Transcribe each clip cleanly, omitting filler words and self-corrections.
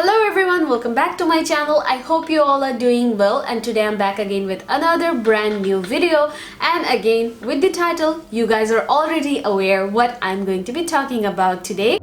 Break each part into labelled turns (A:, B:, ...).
A: Hello everyone, welcome back to my channel. I hope you all are doing well, and today I'm back again with another brand new video, and again with the title you guys are already aware what I'm going to be talking about today.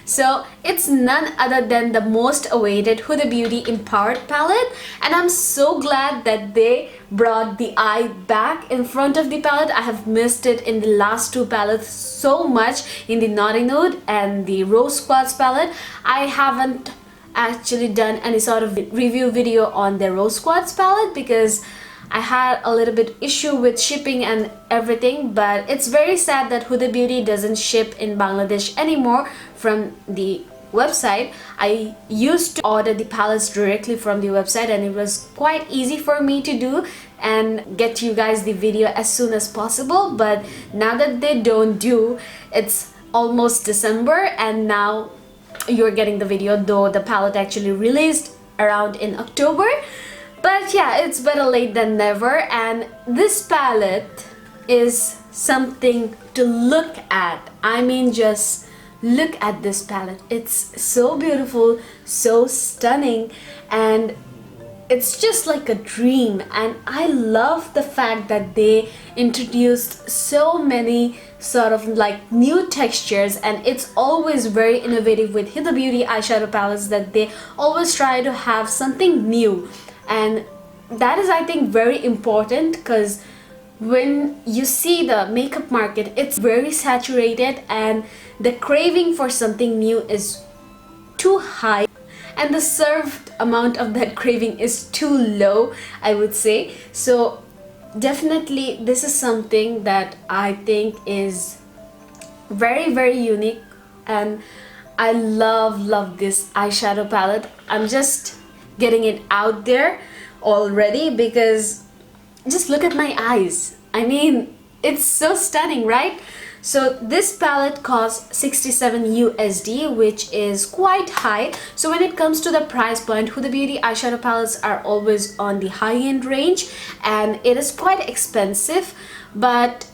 A: So it's none other than the most awaited Huda Beauty Empowered palette, and I'm so glad that they brought the eye back in front of the palette. I have missed it in the last two palettes so much, in the Naughty Nude and the Rose Quartz palette. I haven't actually done any sort of review video on the Rose Quartz palette because I had a little bit issue with shipping and everything, but it's very sad that Huda Beauty doesn't ship in Bangladesh anymore from the website. I used to order the palettes directly from the website, and it was quite easy for me to do and get you guys the video as soon as possible. But now that they don't do, it's almost December and now you're getting the video, though the palette actually released around in October. But yeah, it's better late than never, and this palette is something to look at. I mean, just look at this palette. It's so beautiful, so stunning, and it's just like a dream. And I love the fact that they introduced so many sort of like new textures, and it's always very innovative with Huda Beauty eyeshadow palettes, that they always try to have something new. And that is, I think, very important, because when you see the makeup market, it's very saturated and the craving for something new is too high, and the served amount of that craving is too low, I would say. So definitely this is something that I think is very unique, and I love this eyeshadow palette. I'm just getting it out there already because just look at my eyes. I mean, it's so stunning, right? So this palette costs 67 USD, which is quite high. So when it comes to the price point, Huda Beauty eyeshadow palettes are always on the high-end range, and it is quite expensive. But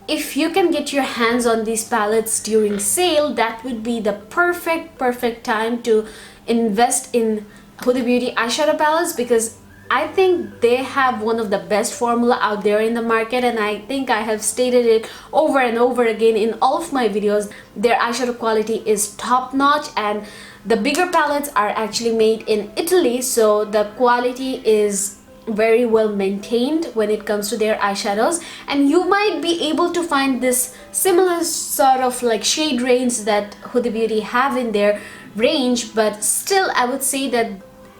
A: if you can get your hands on these palettes during sale, that would be the perfect time to invest in Huda Beauty eyeshadow palettes, because I think they have one of the best formula out there in the market, and I think I have stated it over and over again in all of my videos. Their eyeshadow quality is top notch, and the bigger palettes are actually made in Italy, so the quality is very well maintained when it comes to their eyeshadows. And you might be able to find this similar sort of like shade range that Huda Beauty have in their range, but still I would say that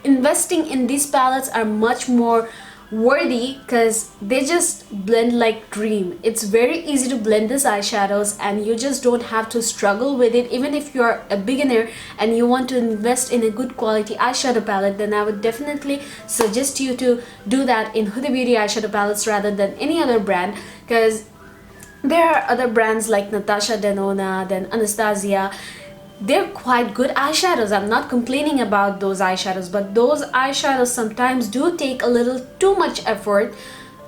A: investing in these palettes are much more worthy, because they just blend like dream. It's very easy to blend these eyeshadows, and you just don't have to struggle with it. Even if you're a beginner and you want to invest in a good quality eyeshadow palette, then I would definitely suggest you to do that in Huda Beauty eyeshadow palettes rather than any other brand, because there are other brands like Natasha Denona, then Anastasia. They're quite good eyeshadows. I'm not complaining about those eyeshadows, but those eyeshadows sometimes do take a little too much effort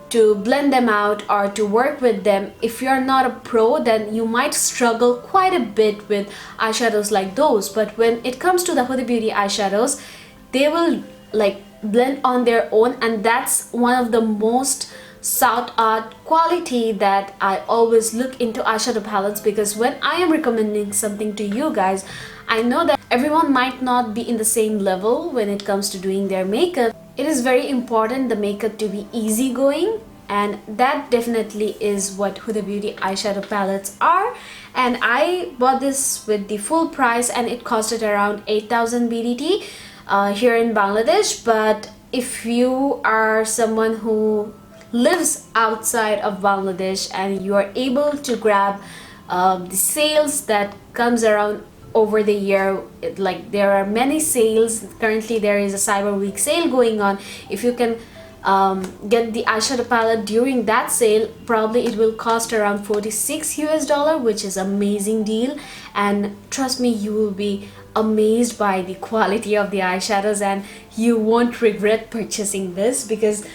A: to blend them out or to work with them. If you're not a pro, then you might struggle quite a bit with eyeshadows like those. But when it comes to the Huda Beauty eyeshadows, they will like blend on their own, and that's one of the most sought out quality that I always look into eyeshadow palettes, because when I am recommending something to you guys, I know that everyone might not be in the same level when it comes to doing their makeup. It is very important the makeup to be easygoing, and that definitely is what Huda Beauty eyeshadow palettes are. And I bought this with the full price, and it costed around 8,000 BDT here in Bangladesh. But if you are someone who lives outside of Bangladesh and you are able to grab the sales that comes around over the year, like there are many sales. Currently there is a Cyber Week sale going on. If you can get the eyeshadow palette during that sale, probably it will cost around 46 US dollar, which is amazing deal. And trust me, you will be amazed by the quality of the eyeshadows, and you won't regret purchasing this, because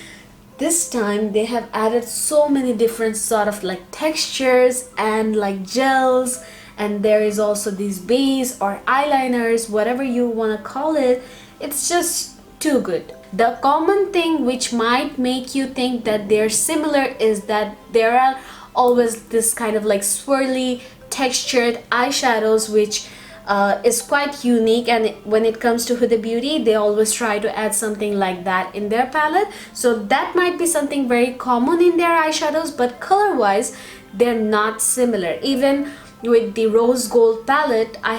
A: this time they have added so many different sort of like textures and like gels, and there is also these base or eyeliners, whatever you want to call it. It's just too good. The common thing which might make you think that they're similar is that there are always this kind of like swirly textured eyeshadows, which is quite unique, and when it comes to Huda Beauty, they always try to add something like that in their palette. So that might be something very common in their eyeshadows, but color wise they're not similar. Even with the rose gold palette, I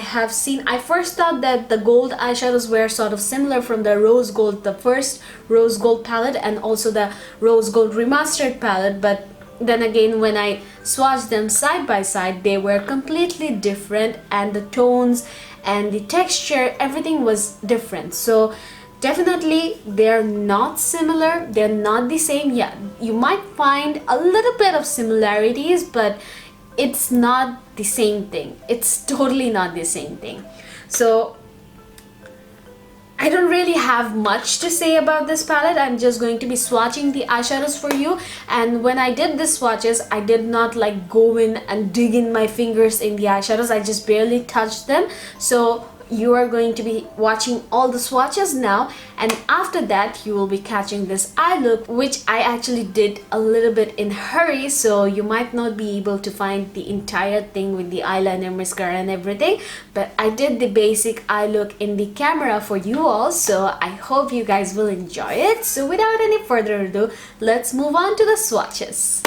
A: first thought that the gold eyeshadows were sort of similar from the rose gold, the first rose gold palette, and also the rose gold remastered palette, but then again when I swatched them side by side, they were completely different, and the tones and the texture, everything was different. So definitely they're not similar, they're not the same. Yeah, you might find a little bit of similarities, but it's not the same thing. It's totally not the same thing. So I don't really have much to say about this palette. I'm just going to be swatching the eyeshadows for you, and when I did the swatches, I did not like go in and dig in my fingers in the eyeshadows. I just barely touched them. So you are going to be watching all the swatches now, and after that you will be catching this eye look, which I actually did a little bit in hurry, so you might not be able to find the entire thing with the eyeliner, mascara and everything, but I did the basic eye look in the camera for you all, so I hope you guys will enjoy it. So without any further ado, let's move on to the swatches.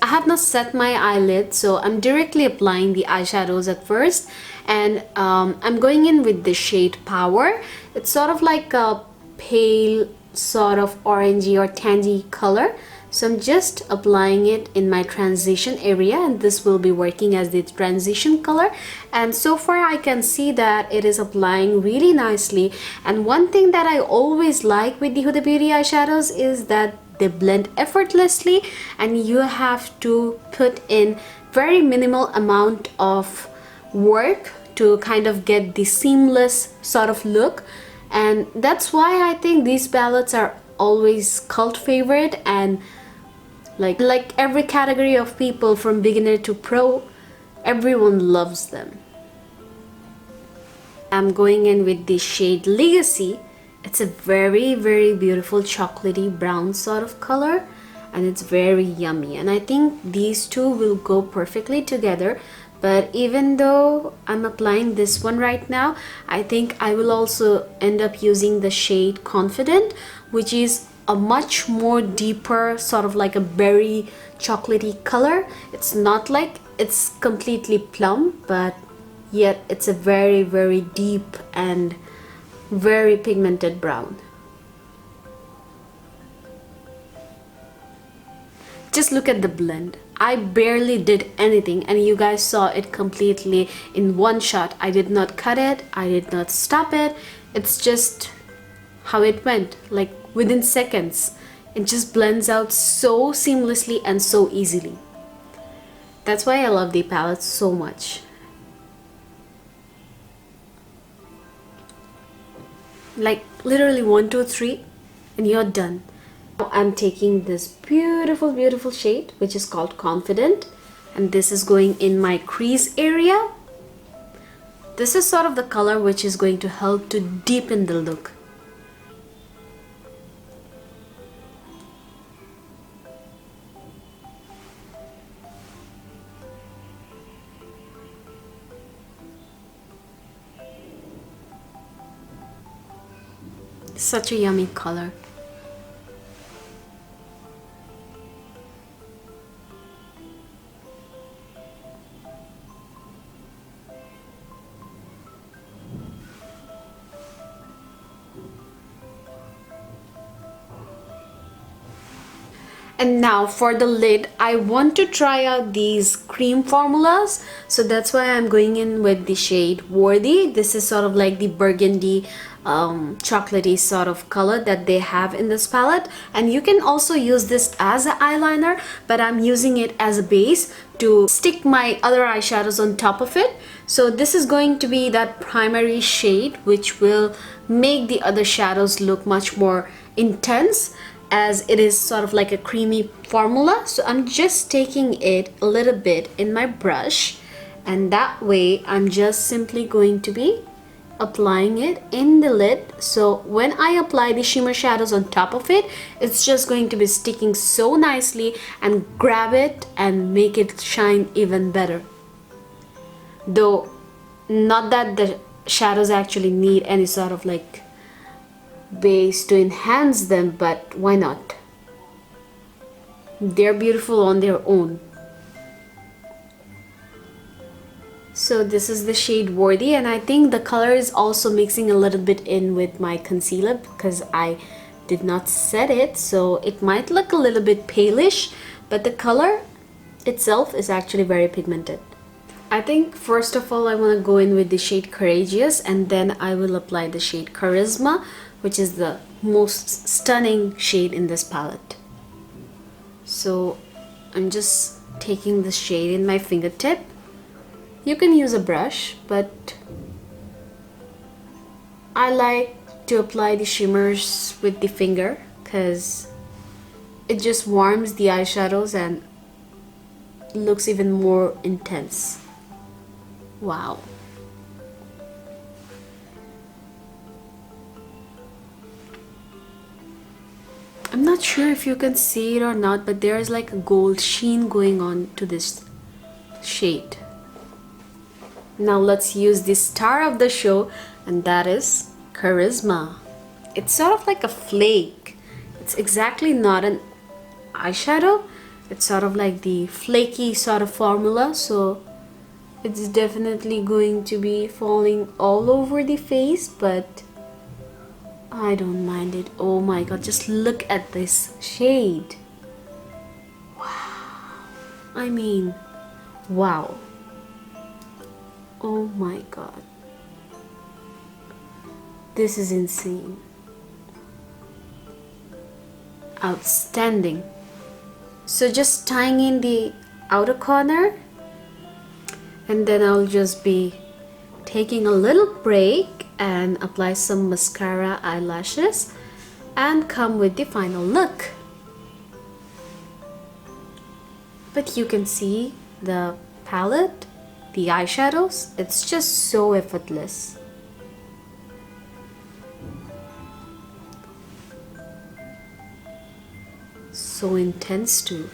A: I have not set my eyelid, so I'm directly applying the eyeshadows at first, and I'm going in with the shade Power. It's sort of like a pale sort of orangey or tangy color, so I'm just applying it in my transition area, and this will be working as the transition color. And so far I can see that it is applying really nicely. And one thing that I always like with the Huda Beauty eyeshadows is that they blend effortlessly, and you have to put in very minimal amount of work to kind of get the seamless sort of look. And that's why I think these palettes are always cult favorite, and like every category of people from beginner to pro Everyone loves them. I'm going in with the shade Legacy. It's a very, very beautiful chocolatey brown sort of color, and it's very yummy. And I think these two will go perfectly together. But even though I'm applying this one right now, I think I will also end up using the shade Confident, which is a much more deeper, sort of like a berry chocolatey color. It's not like it's completely plum, but yet it's a very, very deep and very pigmented brown. Just look at the blend. I barely did anything, and you guys saw it completely in one shot. I did not cut it, I did not stop it. It's just how it went, like within seconds. It just blends out so seamlessly and so easily. That's why I love the palette so much. Like literally 1, 2, 3 and you're done. Now I'm taking this beautiful, beautiful shade which is called Confident, and this is going in my crease area. This is sort of the color which is going to help to deepen the look. Such a yummy color. And now for the lid, I want to try out these cream formulas, so that's why I'm going in with the shade Worthy. This is sort of like the burgundy chocolatey sort of color that they have in this palette, and you can also use this as an eyeliner, but I'm using it as a base to stick my other eyeshadows on top of it. So this is going to be that primary shade which will make the other shadows look much more intense, as it is sort of like a creamy formula. So I'm just taking it a little bit in my brush, and that way I'm just simply going to be applying it in the lid. So when I apply the shimmer shadows on top of it, it's just going to be sticking so nicely and grab it and make it shine even better. Though not that the shadows actually need any sort of like base to enhance them, but why not? They're beautiful on their own. So this is the shade Worthy, and I think the color is also mixing a little bit in with my concealer because I did not set it, so it might look a little bit palish, but the color itself is actually very pigmented. I think first of all I want to go in with the shade Courageous, and then I will apply the shade Charisma, which is the most stunning shade in this palette. So I'm just taking the shade in my fingertip. You can use a brush, but I like to apply the shimmers with the finger because it just warms the eyeshadows and looks even more intense. Wow. I'm not sure if you can see it or not, but there is like a gold sheen going on to this shade. Now let's use the star of the show, and that is Charisma. It's sort of like a flake. It's exactly not an eyeshadow. It's sort of like the flaky sort of formula, so it's definitely going to be falling all over the face, but I don't mind it. Oh my god, just look at this shade. Wow. I mean, wow. Oh my god. This is insane. Outstanding. So just tying in the outer corner, and then I'll just be taking a little break and apply some mascara eyelashes and come with the final look. But you can see the palette the eyeshadows. It's just so effortless. So intense too.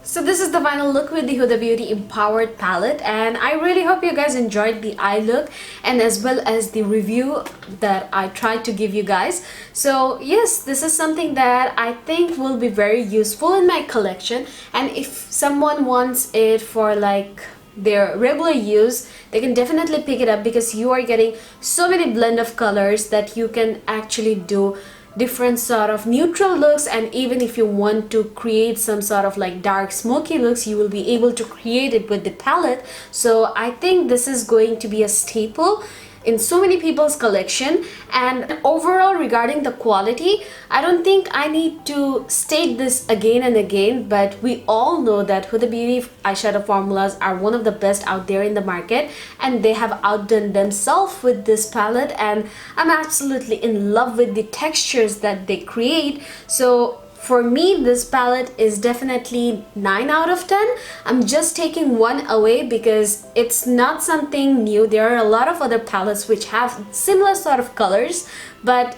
A: So this is the final look with the Huda Beauty Empowered palette, and I really hope you guys enjoyed the eye look and as well as the review that I tried to give you guys. So yes, this is something that I think will be very useful in my collection, and if someone wants it for like their regular use, they can definitely pick it up because you are getting so many blend of colors that you can actually do different sort of neutral looks, and even if you want to create some sort of like dark smoky looks, you will be able to create it with the palette. So I think this is going to be a staple in so many people's collection. And overall, regarding the quality, I don't think I need to state this again and again, but we all know that Huda Beauty eyeshadow formulas are one of the best out there in the market, and they have outdone themselves with this palette, and I'm absolutely in love with the textures that they create. So for me, this palette is definitely 9 out of 10. I'm just taking one away because it's not something new. There are a lot of other palettes which have similar sort of colors, but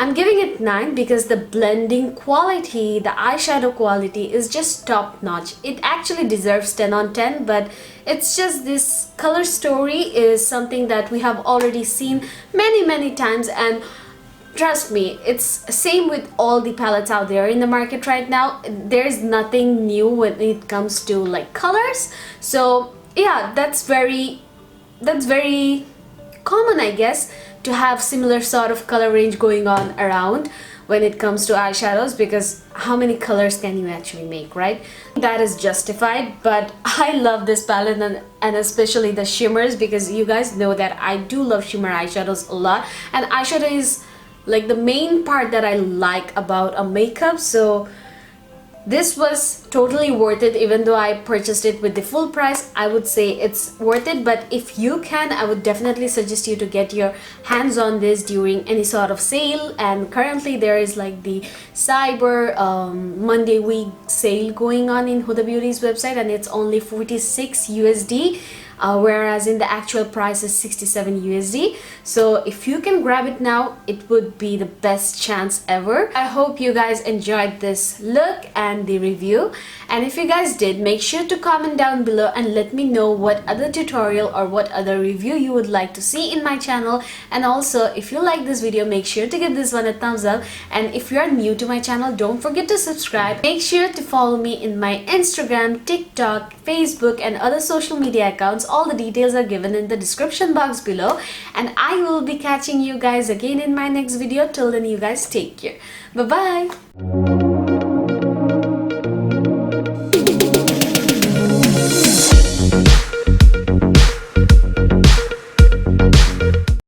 A: I'm giving it 9 because the blending quality, the eyeshadow quality is just top notch. It actually deserves 10 on 10, but it's just this color story is something that we have already seen many times, and trust me, it's same with all the palettes out there in the market right now. There's nothing new when it comes to like colors. So yeah, that's very common, I guess, to have similar sort of color range going on around when it comes to eyeshadows, because how many colors can you actually make, right? That is justified. But I love this palette, and especially the shimmers, because you guys know that I do love shimmer eyeshadows a lot, and eyeshadow is like the main part that I like about a makeup. So this was totally worth it. Even though I purchased it with the full price, I would say it's worth it. But if you can, I would definitely suggest you to get your hands on this during any sort of sale. And currently there is like the Cyber Monday week sale going on in Huda Beauty's website, and it's only 46 USD. Whereas in the actual price is 67 USD. So if you can grab it now, it would be the best chance ever. I hope you guys enjoyed this look and the review, and if you guys did, make sure to comment down below and let me know what other tutorial or what other review you would like to see in my channel. And also, if you like this video, make sure to give this one a thumbs up, and if you are new to my channel, don't forget to subscribe. Make sure to follow me in my Instagram, TikTok, Facebook and other social media accounts. All the details are given in the description box below, and I will be catching you guys again in my next video. Till then, you guys take care. Bye bye.